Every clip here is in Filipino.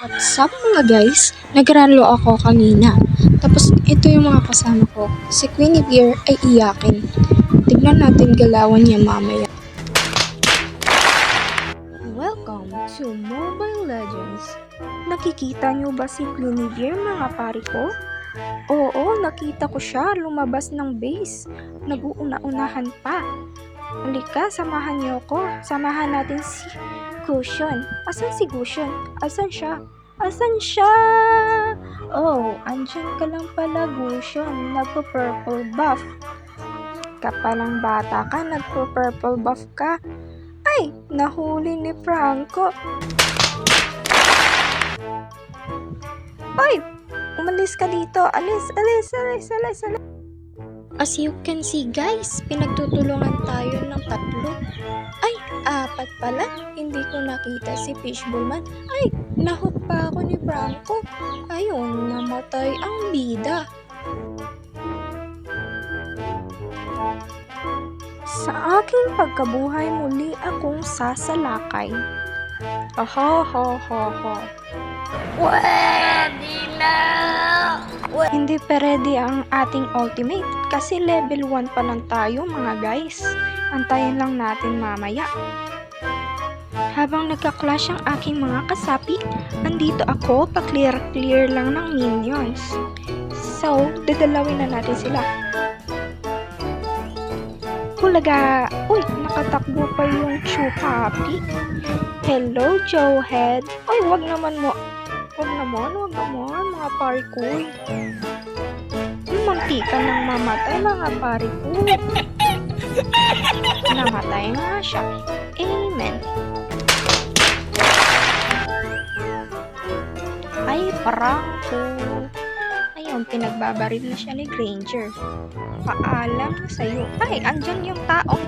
What's up mga guys? Nagralo ako kanina. Tapos ito yung mga kasama ko. Si Queenie ay iyakin. Tignan natin galawan niya mamaya. Welcome to Mobile Legends. Nakikita niyo ba si Queenie mga pari ko? Oo, nakita ko siya lumabas ng base. Nag-uuna-unahan pa. Halika, samahan niyo ko. Samahan natin si Gusion. Asan si Gusion? Asan siya? Asan siya? Oh, andyan ka lang pala, Gusion. Nagpo-purple buff. Kapalang bata ka, nagpo-purple buff ka. Ay, nahuli ni Franco. Ay, umalis ka dito. Alis. As you can see guys, pinagtutulungan tayo ng tatlo. Ay, apat pala. Hindi ko nakita si Fishballman. Ay, nahook pa ako ni Franco. Ayun, namatay ang bida. Sa aking pagkabuhay muli akong sasalakay. Ho. Pwede na! Hindi pa ready ang ating ultimate kasi level 1 pa lang tayo mga guys. Antayin lang natin mamaya. Habang nagka-clash ang aking mga kasapi, andito ako pa-clear lang ng minions. So, dadalawin na natin sila. Hulaga! Uy, nakatakbo pa yung Chupapi. Hello, Jowhead. Ay, wag naman, mga pari ko. Munti ka nang mamatay, mga pari ko. Namatay nga siya. Amen. Ay, Franco. Ayun, pinagbabaril na siya ni Granger. Paalam na sa'yo. Ay, andyan yung taong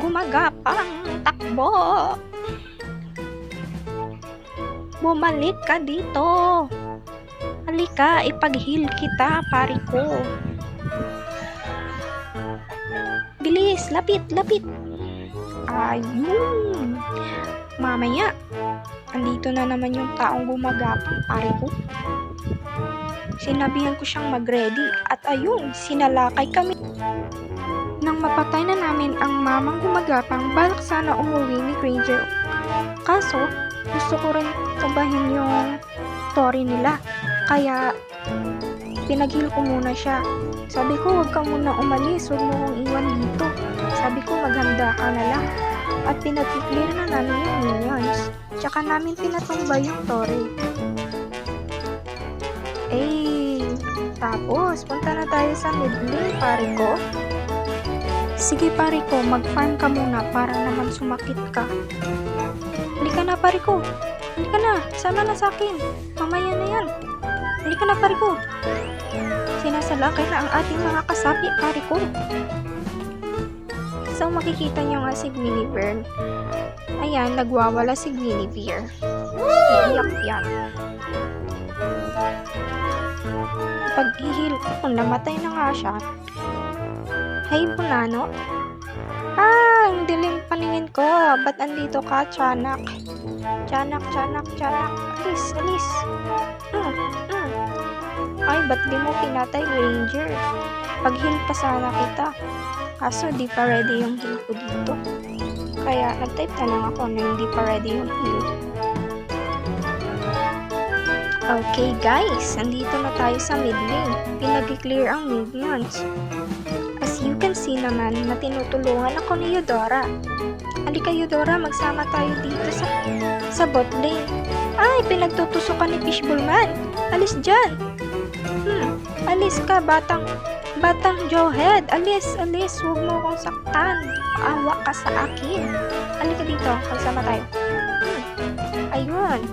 gumagapang takbo. Bumalik ka dito. Halika, ipag-heal kita, pari ko. Bilis, lapit. Ayun. Mamaya, andito na naman yung taong gumagapang, pari ko. Sinabihan ko siyang mag-ready at ayun, sinalakay kami. Nang mapatay na namin ang mamang gumagapang, balak sana umuwi ni Granger. Kaso, gusto ko rin tubahin yung story nila. Kaya, pinag-heal ko muna siya. Sabi ko, huwag ka muna umalis. Huwag mo kong iwan dito. Sabi ko, maghanda ka na lang. At pinag-clear na namin yung minions. Tsaka namin pinatumba yung story. Tapos, punta na tayo sa mid lane, pare ko. Sige, pare ko, mag-farm ka muna para naman sumakit ka. Halika na, pare ko. Halika na, sama na sa akin. Mamaya na yan. Halika na, pare ko. Sinasalakay na ang ating mga kasapi, pare ko. So, makikita nyo nga si Guinevere. Ayan, nagwawala si Guinevere. Iiyak yan. Pag-ihil ko, namatay na nga siya. Hey, Bunano. Ang dilim paningin ko. Ba't andito ka, Tiyanak? Tiyanak. Alis. Ay, ba't di mo pinatay, Granger? Pag-heal pa sana kita. Kaso, di pa ready yung heal ko dito. Kaya, nag-type na lang ako na hindi pa ready yung heal. Okay guys, nandito na tayo sa mid lane. Pinag-clear ang minions. As you can see naman, na tinutulungan ako ni Eudora. Halika Eudora, magsama tayo dito sa bot lane. Ay, pinagtutusokan ni Fishballman. Alis dyan. Alis ka, batang Jowhead. Alis. Huwag mo akong saktan. Awa ka sa akin. Halika dito, magsama tayo. Ayun.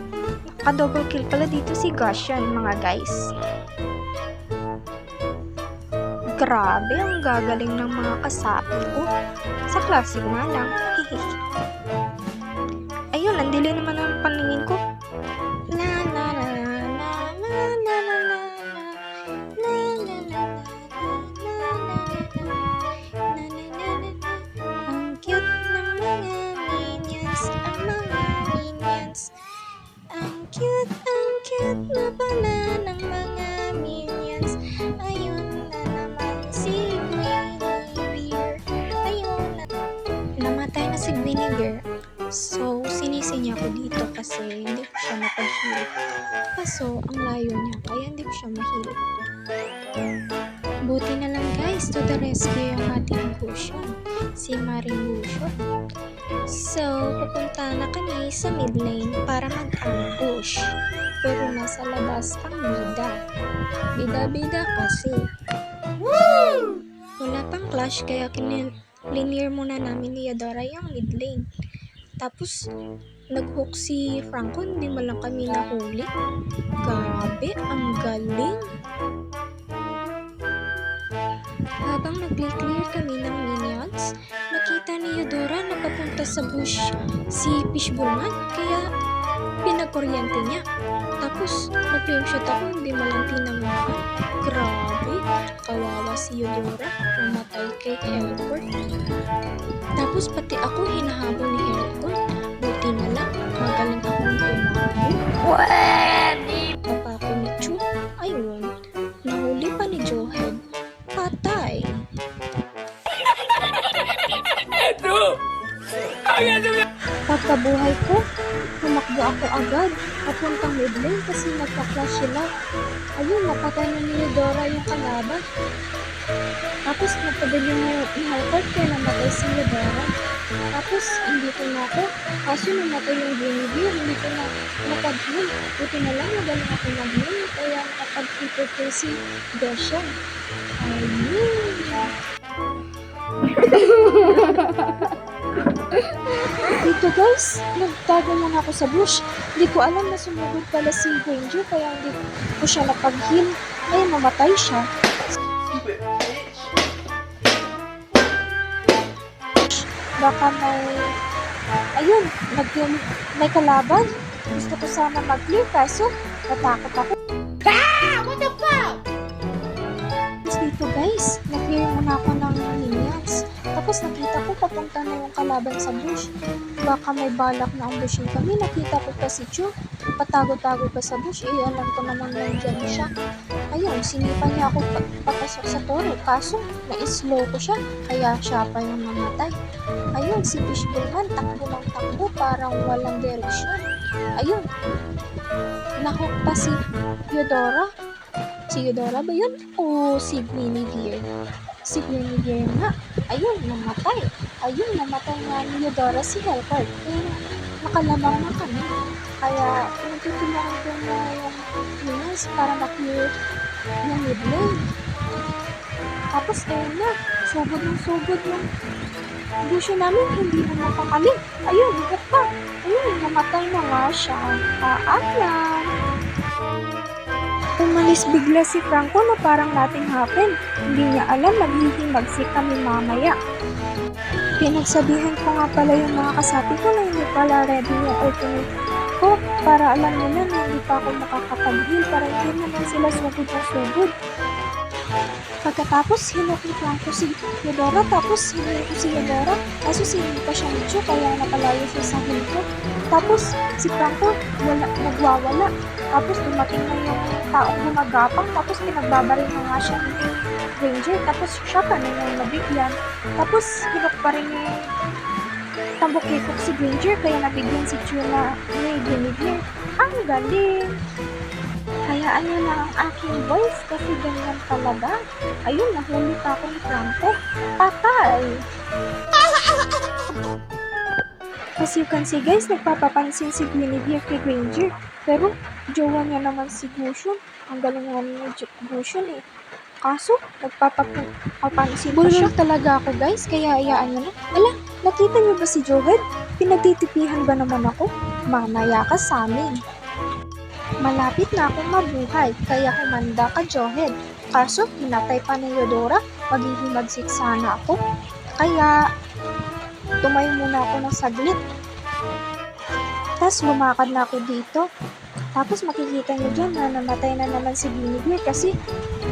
Double kill pala dito si Gusion, mga guys. Grabe, ang gagaling ng mga kasapi ko. Sa classic nga lang. Ayun, nandili naman ang paningin ko. Ang cute ng mga minions. Ang cute, ang cute na pala ng mga minions. Ayun na naman si Guinevere. Ayun na. Namatay na si Guinevere. So, sinisi niya ako dito kasi hindi ko siya napag-heal. Kaso, ang layo niya kaya hindi ko siya ma-heal. Buti na lang guys, to the rescue yung ating Gusion, si Maring Gusion. So, pupunta na kami sa mid lane para mag-ambush. Pero nasa labas ang bida. Bida-bida kasi. Woo! Wala pang clash kaya linear muna namin ni Yadora yung mid lane. Tapos, nag-hook si Franco, hindi mo lang kami nahuli. Grabe, ang galing! Habang nag-clear kami ng minions, nakita ni Yadora na papunta sa bush si Fishballman, kaya pinagkuryente niya. Tapos, nag-flame shot ako, hindi mo lang tinamaan. Grabe, kawawa si Yadora, namatay kay Helport. Tapos, pati ako hinahabol ni Helport. Buti na lang, magaling akong tumakbo. Pwede! Papa ko ni Chu, ayun, nahuli pa ni Johed. Patay. Pagkabuhay ko, tumakbo ako agad papuntang mid lane kasi nagpa-clash sila. Ayun, napatay na ni Yadora yung kalaban. Tapos nagpabili ni Helport kaya namatay si Yadora. Tapos hindi ko na ako, kaso namatay yung Guinevere, hindi ko na napag-heal. Buti na lang magaling ako mag-heal kaya nakapag-keeper ko si Goshen. Ayun. Dito guys, nagtago muna ako sa bush. Hindi ko alam na sumugod pala si Granger kaya hindi ko siya napag-heal. Ay, mamatay siya. Baka ayun, may kalaban. Gusto ko sana mag-clear kaso natakot ako. What the fuck? Dito guys, nag-clear muna ako ng minions. Tapos nakita ko papunta na yung kalaban sa bush. Baka may balak na ambushin kami. Nakita ko pa si Chu. Patago-tago pa sa bush. Alam ko naman nandiyan siya. Ayun, sinipan niya ako papasok sa toro. Kaso, na-slow ko siya. Kaya siya pa yung namatay. Ayun, si Fishballman, takbo ng takbo. Parang walang direksyon. Ayun, nahook pa si Yadora. Si Yadora ba yun? O si Guinevere? Si Guinevere nga. Ayun, namatay. Ayun, namatay nga ni Yadora si Helport. Pero nakalamang na kami. Kaya pinagtutulungan ko na yung minions para ma-clear yung mid lane. Tapos ayun na, sugod yung Gusion namin, hindi na napakaling. Ayun, higit pa. Ayun, namatay na nga siya. Paalam. Umalis bigla si Franco na parang nating happen. Hindi niya alam maghihimagsik kami mamaya. Pinagsabihan ko nga pala yung mga kasapi ko na hindi pala ready yung ultimate ko para alam nila na hindi pa ako makakapag-heal para hindi naman sila sugod na sugod. Pagkatapos, hinok ni Franco si Yadora, tapos hinok ko si Yadora, kaso hindi pa siya nito, kaya napalayo siya sa hilko. Tapos, si Franco, nagwawala. Tapos, dumating na yung taong gumagapang, tapos pinagbabaril na nga siya ni Granger, tapos siya pa na yung nabigyan. Tapos, hinok pa rin yung tambok-hikok si Granger, kaya nabigyan si Chuna ni Guinevere. Ang galing! Hayaan niyo na ang aking voice kasi ganyan talaga. Ayun, nahuli pa ako ni Franco. Patay! As you can see guys, nagpapapansin si Guinevere kay Granger. Pero, jowa niya naman si Gusion. Ang galing nga ni Gusion eh. Kaso, nagpapapansin ko siya talaga ako guys, kaya hayaan niyo na. Ala, nakita niyo ba si Johed? Pinagtitipihan ba naman ako? Mamaya ka sa amin. Malapit na akong mabuhay, kaya humanda ka, Johed. Kaso, pinatay pa ni Yadora, maghihimagsik sana ako. Kaya, tumayo muna ako ng saglit. Tapos, lumakad na ako dito. Tapos, makikita niyo dyan na namatay na naman si Guinevere kasi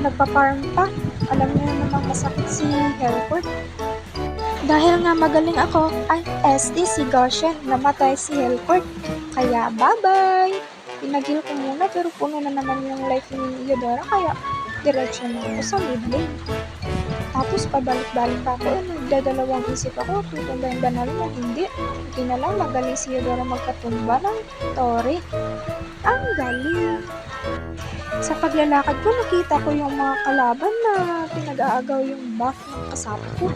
nagpa-farm pa. Alam niyo namang masakit si Helport. Dahil nga magaling ako, ang ST si Goshen, namatay si Helport. Kaya, bye-bye! Pinagil ko muna pero puno na naman yung life ni Eudora kaya diretso na ako sa mid lane. Tapos pabalik-balik pa ako, nagdadalawang isip ako, tutumbayin ba na rin o hindi? Hindi na lang, magaling si Eudora magkatumba ng Tori. Ang galing! Sa paglalakad ko, nakita ko yung mga kalaban na pinag-aagaw yung buff ng kasama ko.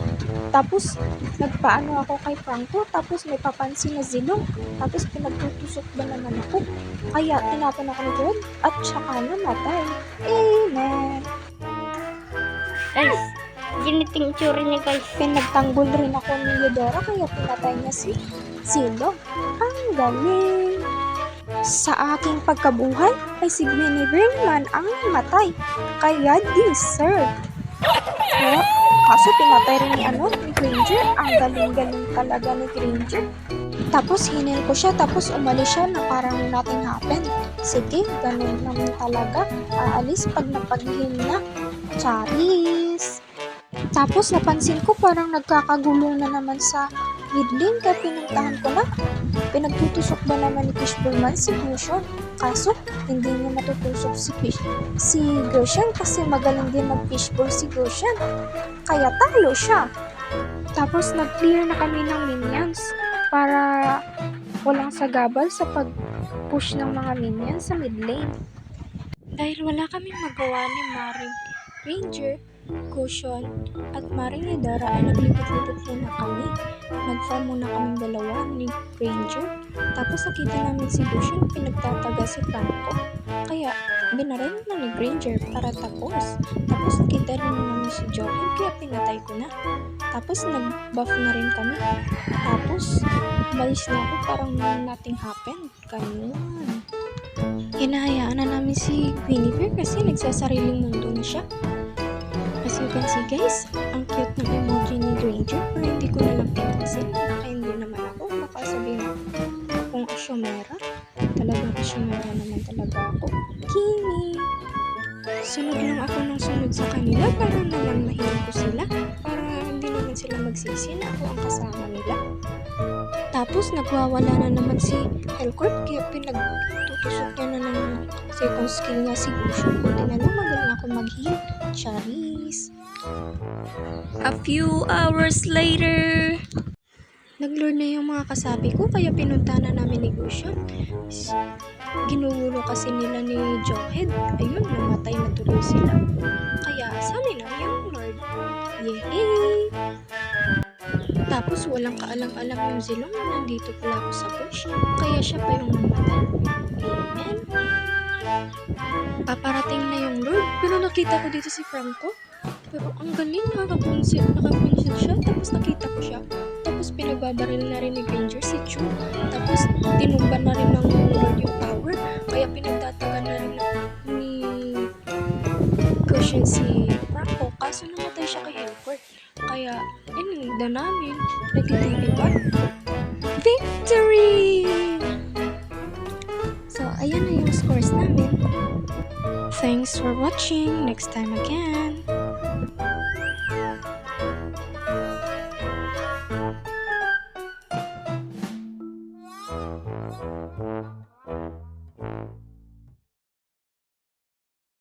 Tapos, nagpaano ako kay Franco, tapos may papansin na zilong. Tapos, pinagtutusok ba naman ako. Kaya, tinapon ako ni God at saka namatay. Amen! Guys, giniting tsura niya guys. Pinagtanggol rin ako ni Eudora kaya pinatay niya si Zilong. Ang galing! Sa aking pagkabuhay ay si Guinevere man ang namatay. Kaya deserve. Kaso pinatay rin ni Granger. Ang galing-galing talaga ni Granger. Tapos hinil ko siya, tapos umalis siya na parang nothing happened. Sige, ganun naman talaga. Aalis pag napag-heal na. Charis! Tapos napansin ko parang nagkakagulo na naman sa mid lane kaya pinuntahan ko na. Pinagtutusok ba naman ni Fishbowl man si Gusion? Kaso, hindi niya matutusok si Gusion kasi magaling din mag-fishbowl si Gusion. Kaya talo siya. Tapos nag-clear na kami ng minions para walang sagabal sa pag-push ng mga minions sa mid lane. Dahil wala kaming magawa ni Maring Ranger, Cushion, at Maring Eudora ay naglipot-lipot muna kami. Nag-farm muna kaming dalawa ni Ranger. Tapos nakita namin si Cushion, pinagtataga si Franco. Kaya binaril na ni Granger para tapos. Tapos nakita rin namin si Johan kaya pinatay ko na. Tapos nag-buff na rin kami. Tapos umalis na ako parang nothing happened. Ganun. Hinahayaan na namin si Guinevere kasi nagsasariling mundo na siya. As you can see guys, ang cute ng emoji ni Granger pero hindi ko nalang pinansin. Baka hindi naman ako. Baka sabihin akong asyomera. Talagang asyomera naman talaga ako. Kimi! Sunod lang ako ng sunod sa kanila para naman mahirap ko sila. Para hindi naman sila magsisi na ako ang kasama nila. Tapos nagwawala na naman si Hellcourt kaya pinagtutusok niya na ng second skill niya si Gushu. Buti na lang magaling ako mag-heal. Charis! A few hours later, nag-lure na yung mga kasabi ko kaya pinunta na namin ni Gushu. Ginugulo kasi nila ni Jawhead. Ayun, namatay na tuloy sila. Kaya sali na yung Lord. Yehey! Tapos walang kaalam-alam yung Zilong na nandito pala ako sa bush. Kaya siya pa yung namatay. Amen. Paparating na yung Lord. Pero nakita ko dito si Franco. Pero ang galing, nakapunsit siya. Tapos nakita ko siya. Tapos pinagbabaril na rin ni Granger si Chu. Tapos tinumba na rin ng Lord yung tower. Kaya pinagtataga na rin ni Cushion si Franco. Kaso namatay siya kay Hellcourt. Kaya ininigda namin. Nagtitigil pa. Victory! So, ayan na yung scores namin. Thanks for watching. Next time again.